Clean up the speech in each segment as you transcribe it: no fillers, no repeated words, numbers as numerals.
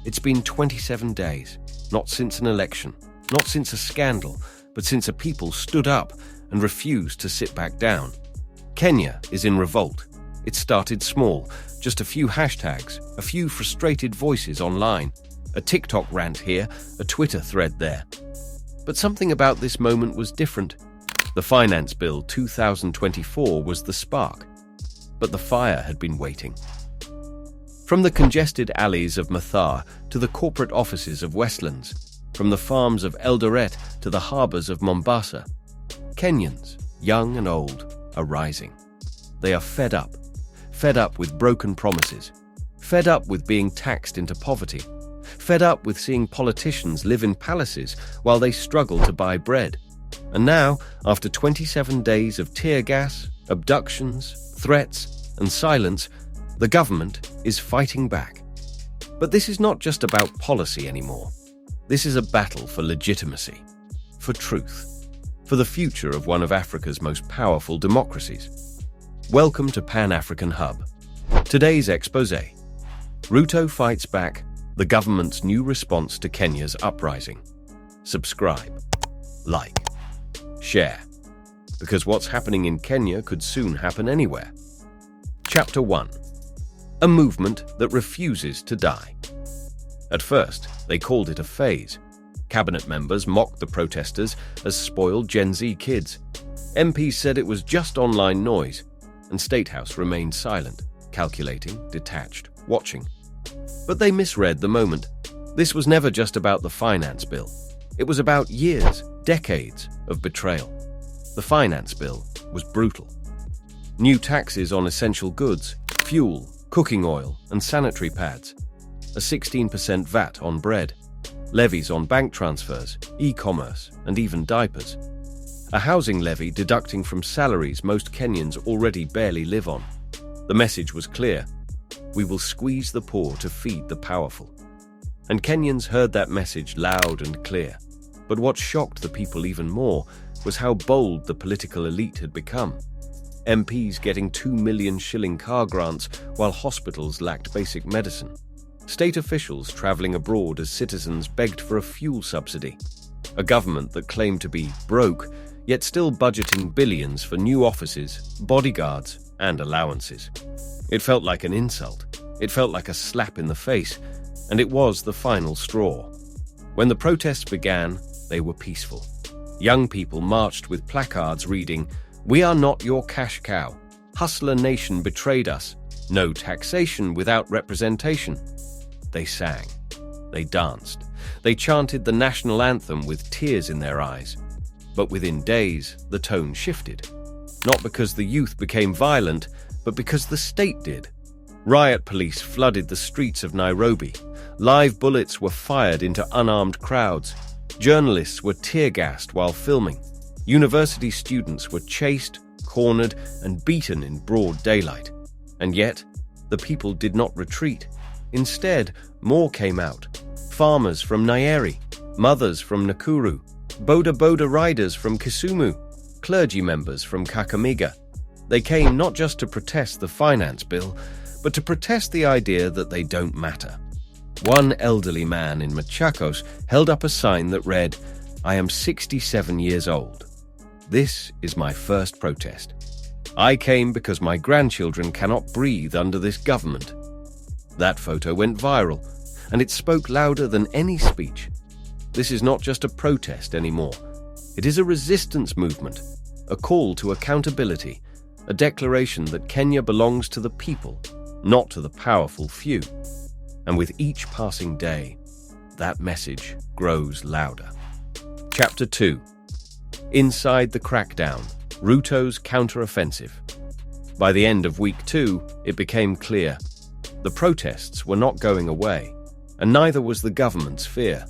It's been 27 days, not since an election, not since a scandal, but since a people stood up and refused to sit back down. Kenya is in revolt. It started small, just a few hashtags, a few frustrated voices online, a TikTok rant here, a Twitter thread there. But something about this moment was different. The Finance Bill 2024 was the spark, but the fire had been waiting. From the congested alleys of Mathare to the corporate offices of Westlands, from the farms of Eldoret to the harbours of Mombasa, Kenyans, young and old, are rising. They are fed up with broken promises, fed up with being taxed into poverty, fed up with seeing politicians live in palaces while they struggle to buy bread. And now, after 27 days of tear gas, abductions, threats, and silence, the government is fighting back. But this is not just about policy anymore. This is a battle for legitimacy, for truth, for the future of one of Africa's most powerful democracies. Welcome to Pan-African Hub. Today's exposé. Ruto fights back, the government's new response to Kenya's uprising. Subscribe, like, share, because what's happening in Kenya could soon happen anywhere. Chapter 1. A movement that refuses to die. At first, they called it a phase. Cabinet members mocked the protesters as spoiled Gen Z kids. MPs said it was just online noise, and State House remained silent, calculating, detached, watching. But they misread the moment. This was never just about the finance bill. It was about years, decades of betrayal. The finance bill was brutal. New taxes on essential goods, fuel, cooking oil, and sanitary pads. A 16% VAT on bread. Levies on bank transfers, e-commerce, and even diapers. A housing levy deducting from salaries most Kenyans already barely live on. The message was clear. We will squeeze the poor to feed the powerful. And Kenyans heard that message loud and clear. But what shocked the people even more was how bold the political elite had become. MPs getting 2 million shilling car grants while hospitals lacked basic medicine. State officials travelling abroad as citizens begged for a fuel subsidy. A government that claimed to be broke, yet still budgeting billions for new offices, bodyguards, and allowances. It felt like an insult. It felt like a slap in the face, and it was the final straw. When the protests began, they were peaceful. Young people marched with placards reading, "We are not your cash cow. Hustler nation betrayed us. No taxation without representation." They sang. They danced. They chanted the national anthem with tears in their eyes. But within days, the tone shifted. Not because the youth became violent, but because the state did. Riot police flooded the streets of Nairobi. Live bullets were fired into unarmed crowds. Journalists were tear-gassed while filming. University students were chased, cornered, and beaten in broad daylight. And yet, the people did not retreat. Instead, more came out. Farmers from Nyeri, mothers from Nakuru, boda riders from Kisumu, clergy members from Kakamega. They came not just to protest the finance bill, but to protest the idea that they don't matter. One elderly man in Machakos held up a sign that read, "I am 67 years old. This is my first protest. I came because my grandchildren cannot breathe under this government." That photo went viral, and it spoke louder than any speech. This is not just a protest anymore. It is a resistance movement, a call to accountability, a declaration that Kenya belongs to the people, not to the powerful few. And with each passing day, that message grows louder. Chapter 2. Inside the Crackdown, Ruto's counteroffensive. By the end of week 2, it became clear. The protests were not going away, and neither was the government's fear.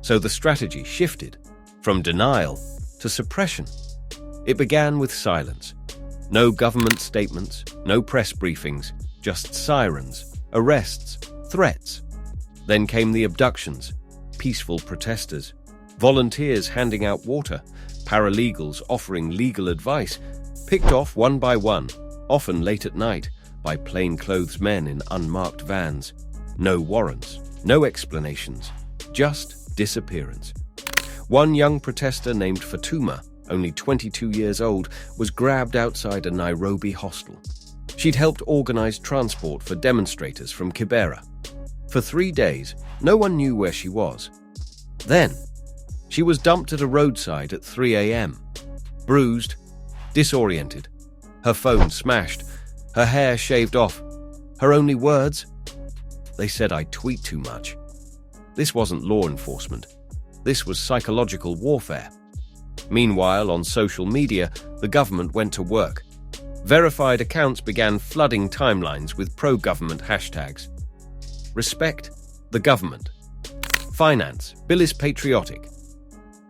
So the strategy shifted from denial to suppression. It began with silence. No government statements, no press briefings, just sirens, arrests, threats. Then came the abductions, peaceful protesters, volunteers handing out water, paralegals offering legal advice, picked off one by one, often late at night, by plainclothes men in unmarked vans. No warrants, No explanations, just disappearance. One young protester named Fatuma, only 22 years old, was grabbed outside a Nairobi hostel. She'd helped organize transport for demonstrators from Kibera. For 3 days, no one knew where she was. Then, she was dumped at a roadside at 3 a.m., bruised, disoriented, her phone smashed, her hair shaved off. Her only words? They said I tweet too much. This wasn't law enforcement. This was psychological warfare. Meanwhile, on social media, the government went to work. Verified accounts began flooding timelines with pro-government hashtags. Respect the government. Finance, bill is patriotic.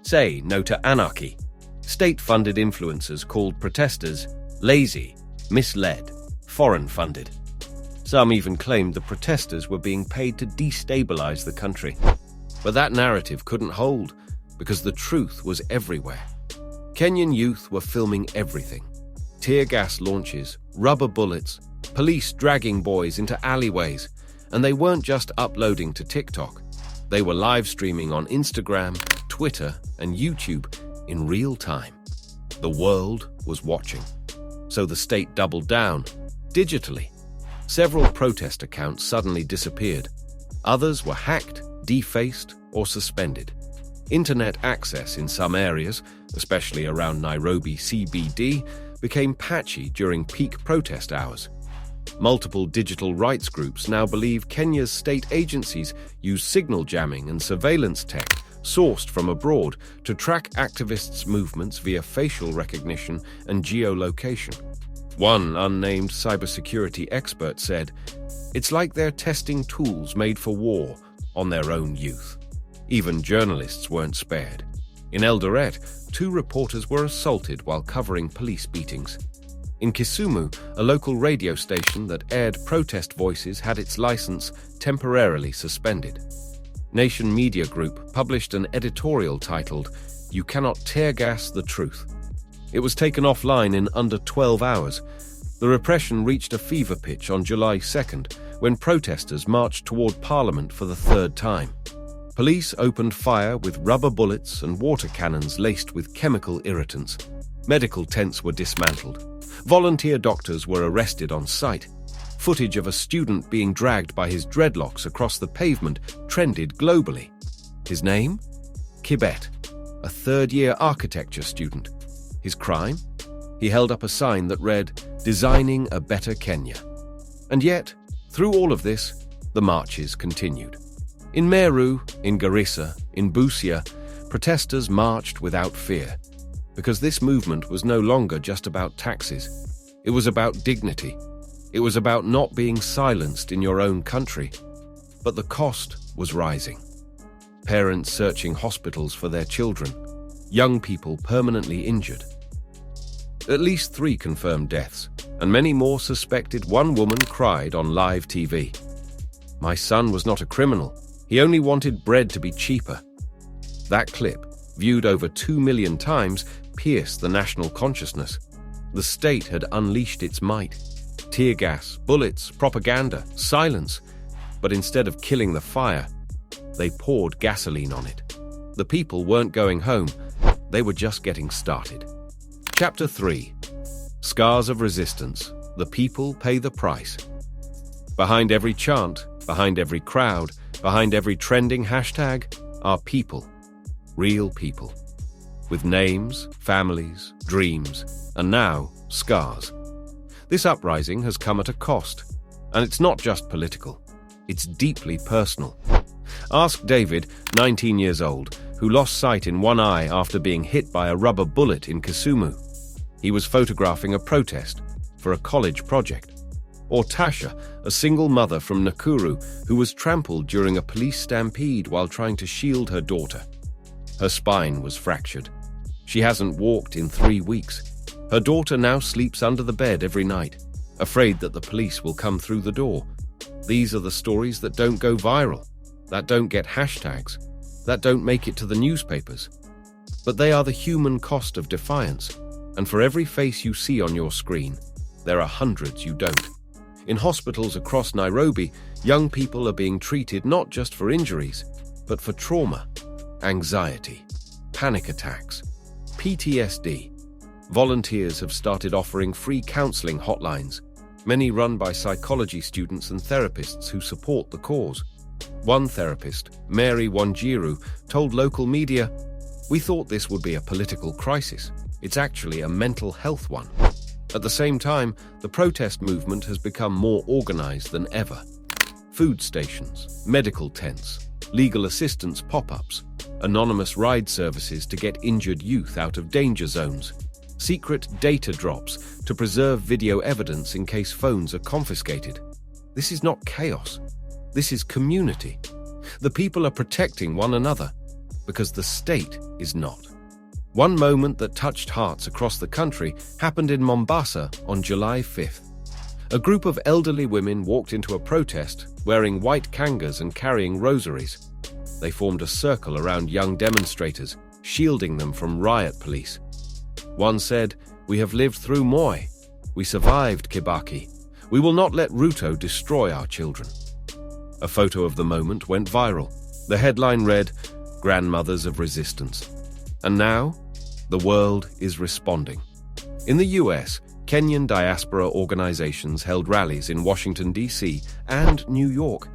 Say no to anarchy. State-funded influencers called protesters lazy, misled, foreign-funded. Some even claimed the protesters were being paid to destabilize the country. But that narrative couldn't hold, because the truth was everywhere. Kenyan youth were filming everything. Tear gas launches, rubber bullets, police dragging boys into alleyways, and they weren't just uploading to TikTok. They were live streaming on Instagram, Twitter, and YouTube in real time. The world was watching. So the state doubled down, digitally. Several protest accounts suddenly disappeared. Others were hacked, defaced, or suspended. Internet access in some areas, especially around Nairobi CBD, became patchy during peak protest hours. Multiple digital rights groups now believe Kenya's state agencies use signal jamming and surveillance tech sourced from abroad to track activists' movements via facial recognition and geolocation. One unnamed cybersecurity expert said, "It's like they're testing tools made for war on their own youth." Even journalists weren't spared. In Eldoret, 2 reporters were assaulted while covering police beatings. In Kisumu, a local radio station that aired protest voices had its license temporarily suspended. Nation Media Group published an editorial titled, "You Cannot Tear Gas the Truth." It was taken offline in under 12 hours. The repression reached a fever pitch on July 2nd, when protesters marched toward Parliament for the 3rd time. Police opened fire with rubber bullets and water cannons laced with chemical irritants. Medical tents were dismantled. Volunteer doctors were arrested on site. Footage of a student being dragged by his dreadlocks across the pavement trended globally. His name? Kibet, a 3rd-year architecture student. His crime? He held up a sign that read, "Designing a Better Kenya." And yet, through all of this, the marches continued. In Meru, in Garissa, in Busia, protesters marched without fear, because this movement was no longer just about taxes. It was about dignity. It was about not being silenced in your own country. But the cost was rising. Parents searching hospitals for their children. Young people permanently injured. At least 3 confirmed deaths, and many more suspected. One woman cried on live TV. "My son was not a criminal. He only wanted bread to be cheaper." That clip, viewed over 2 million times, pierced the national consciousness. The state had unleashed its might. Tear gas, bullets, propaganda, silence. But instead of killing the fire, they poured gasoline on it. The people weren't going home. They were just getting started. Chapter 3. Scars of Resistance. The people pay the price. Behind every chant, behind every crowd, behind every trending hashtag are people. Real people. With names, families, dreams, and now scars. This uprising has come at a cost. And it's not just political. It's deeply personal. Ask David, 19 years old, who lost sight in one eye after being hit by a rubber bullet in Kisumu. He was photographing a protest for a college project. Or Tasha, a single mother from Nakuru who was trampled during a police stampede while trying to shield her daughter. Her spine was fractured. She hasn't walked in 3 weeks. Her daughter now sleeps under the bed every night, afraid that the police will come through the door. These are the stories that don't go viral, that don't get hashtags, that don't make it to the newspapers. But they are the human cost of defiance, and for every face you see on your screen, there are hundreds you don't. In hospitals across Nairobi, young people are being treated not just for injuries, but for trauma, anxiety, panic attacks, PTSD. Volunteers have started offering free counseling hotlines, many run by psychology students and therapists who support the cause. One therapist, Mary Wanjiru, told local media, "We thought this would be a political crisis. It's actually a mental health one." At the same time, the protest movement has become more organized than ever. Food stations, medical tents, legal assistance pop-ups, anonymous ride services to get injured youth out of danger zones, secret data drops to preserve video evidence in case phones are confiscated. This is not chaos. This is community. The people are protecting one another because the state is not. One moment that touched hearts across the country happened in Mombasa on July 5th. A group of elderly women walked into a protest wearing white kangas and carrying rosaries. They formed a circle around young demonstrators, shielding them from riot police. One said, "We have lived through Moi. We survived Kibaki. We will not let Ruto destroy our children." A photo of the moment went viral. The headline read, "Grandmothers of Resistance." And now, the world is responding. In the US, Kenyan diaspora organizations held rallies in Washington, D.C. and New York.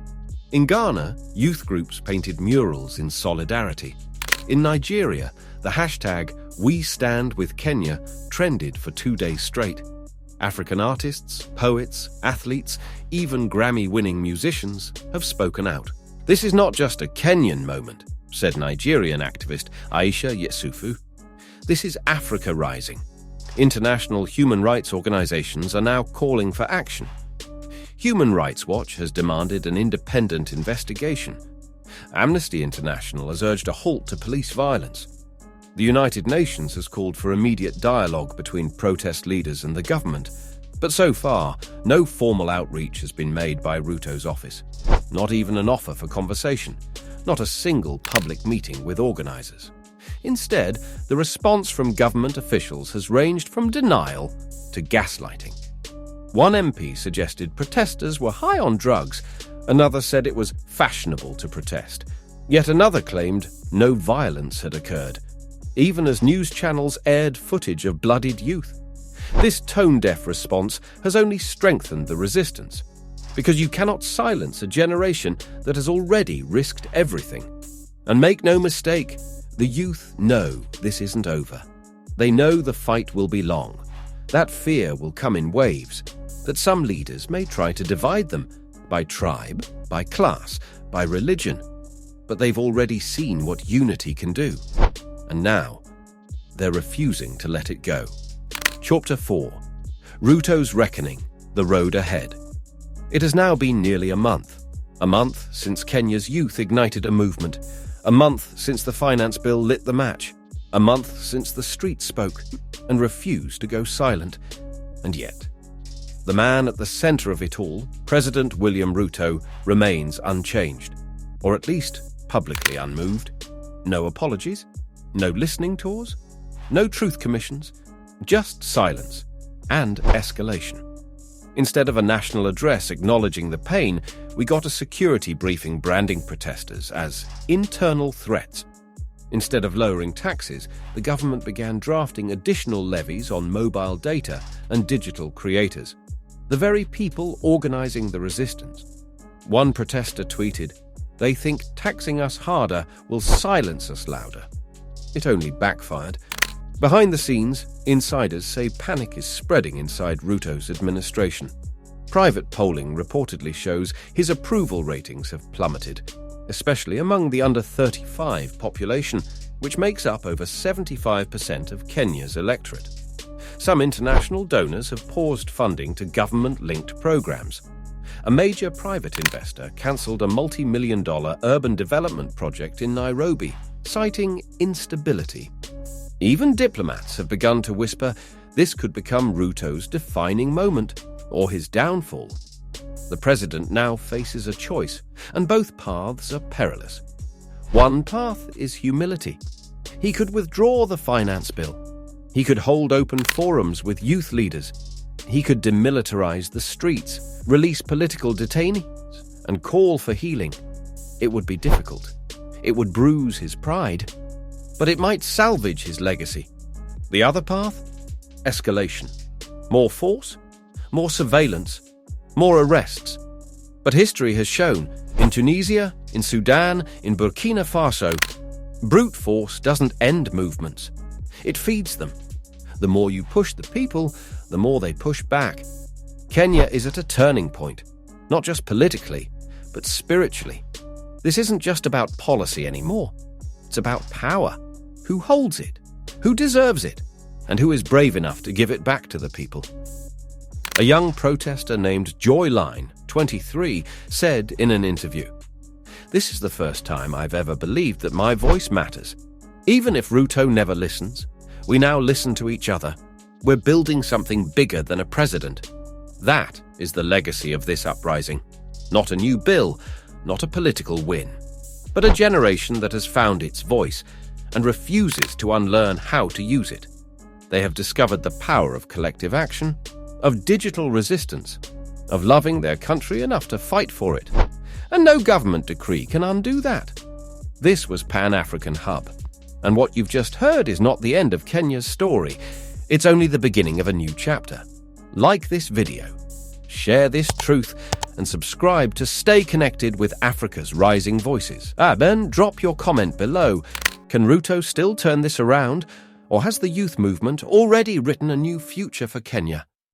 In Ghana, youth groups painted murals in solidarity. In Nigeria, the hashtag #WeStandWithKenya trended for 2 days straight. African artists, poets, athletes, even Grammy-winning musicians have spoken out. "This is not just a Kenyan moment," said Nigerian activist Aisha Yesufu. "This is Africa rising. International human rights organizations are now calling for action. Human Rights Watch has demanded an independent investigation. Amnesty International has urged a halt to police violence. The United Nations has called for immediate dialogue between protest leaders and the government. But so far, no formal outreach has been made by Ruto's office. Not even an offer for conversation. Not a single public meeting with organizers. Instead, the response from government officials has ranged from denial to gaslighting. One MP suggested protesters were high on drugs. Another said it was fashionable to protest. Yet another claimed no violence had occurred, even as news channels aired footage of bloodied youth. This tone-deaf response has only strengthened the resistance, because you cannot silence a generation that has already risked everything. And make no mistake, the youth know this isn't over. They know the fight will be long. That fear will come in waves, that some leaders may try to divide them by tribe, by class, by religion. But they've already seen what unity can do. And now, they're refusing to let it go. Chapter 4. Ruto's Reckoning, the Road Ahead. It has now been nearly a month since Kenya's youth ignited a movement, a month since the finance bill lit the match, a month since the streets spoke and refused to go silent. And yet, the man at the center of it all, President William Ruto, remains unchanged, or at least publicly unmoved. No apologies, no listening tours, no truth commissions, just silence and escalation. Instead of a national address acknowledging the pain, we got a security briefing branding protesters as internal threats. Instead of lowering taxes, the government began drafting additional levies on mobile data and digital creators, the very people organizing the resistance. One protester tweeted, "They think taxing us harder will silence us louder." It only backfired. Behind the scenes, insiders say panic is spreading inside Ruto's administration. Private polling reportedly shows his approval ratings have plummeted, especially among the under 35 population, which makes up over 75% of Kenya's electorate. Some international donors have paused funding to government-linked programs. A major private investor cancelled a multi-million-dollar urban development project in Nairobi, citing instability. Even diplomats have begun to whisper this could become Ruto's defining moment, or his downfall. The president now faces a choice, and both paths are perilous. One path is humility. He could withdraw the finance bill. He could hold open forums with youth leaders. He could demilitarize the streets, release political detainees, and call for healing. It would be difficult. It would bruise his pride. But it might salvage his legacy. The other path? Escalation. More force, more surveillance, more arrests. But history has shown, in Tunisia, in Sudan, in Burkina Faso, brute force doesn't end movements. It feeds them. The more you push the people, the more they push back. Kenya is at a turning point, not just politically, but spiritually. This isn't just about policy anymore. It's about power. Who holds it? Who deserves it? And who is brave enough to give it back to the people? A young protester named Joyline, 23, said in an interview, "This is the first time I've ever believed that my voice matters. Even if Ruto never listens, we now listen to each other. We're building something bigger than a president. That is the legacy of this uprising. Not a new bill, not a political win, but a generation that has found its voice and refuses to unlearn how to use it. They have discovered the power of collective action, of digital resistance, of loving their country enough to fight for it. And no government decree can undo that." This was Pan-African Hub. And what you've just heard is not the end of Kenya's story. It's only the beginning of a new chapter. Like this video, share this truth, and subscribe to stay connected with Africa's rising voices. Then drop your comment below. Can Ruto still turn this around? Or has the youth movement already written a new future for Kenya?